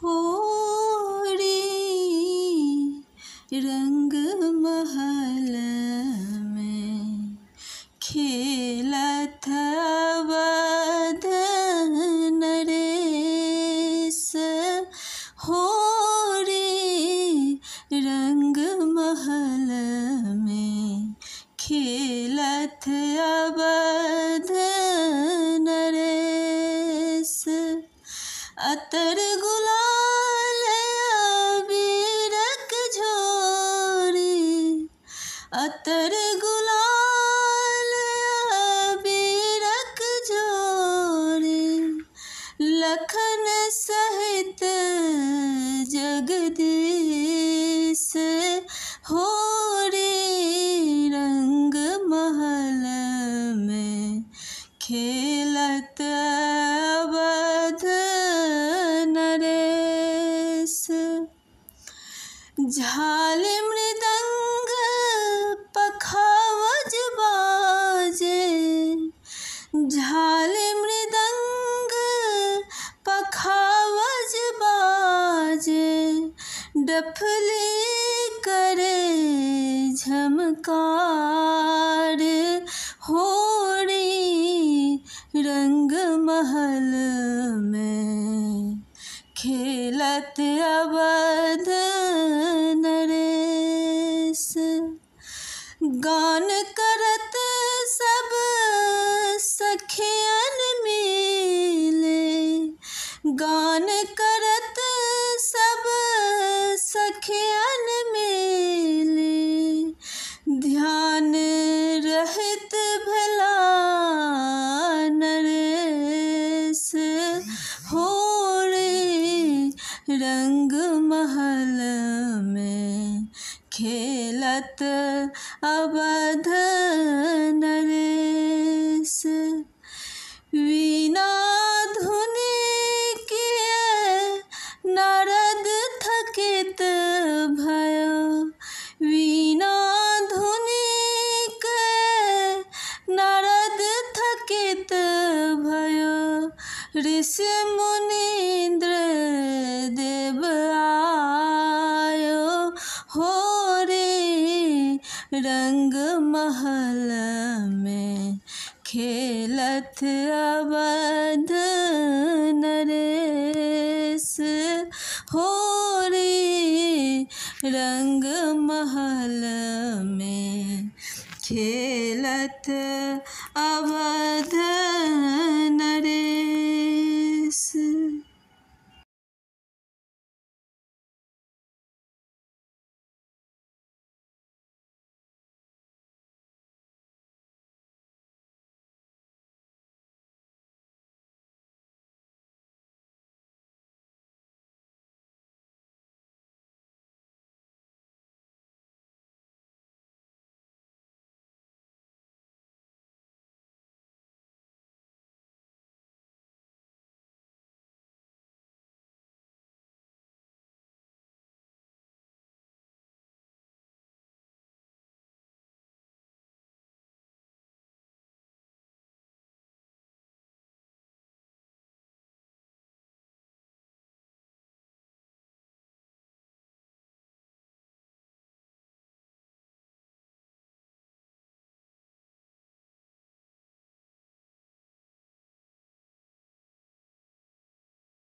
होरी रंग महल में खेलत अवध नरेश। होरी रंग महल में खेलत अवध नरेश। अतर गुलाल अबीरक झोरी, अतर गुलाल अबीरक झोरी। लखन सहित जगदीश। होरी रंग महल में खेलत अवध नरेश। झाल मृदंग पखावज बाजे, झाल मृदंग पखावज बाजे। डफली करे झमकार। होरी रंग महल में खेलत अवध नरेश। गान करत सब सखियन मिले, गान करत सब सखियन मिले। ध्यान रहित भला नरेश। होरी रंग महल में खेलत अवध नरेश। वीणा धुनि किए नारद थकित भयो, वीणा धुनि किए नारद थकित भयो। ऋषि मुनीन्द्र देव आयो। होरी रंग महल में खेलत अवध नरेश। होरी रंग महल में खेलत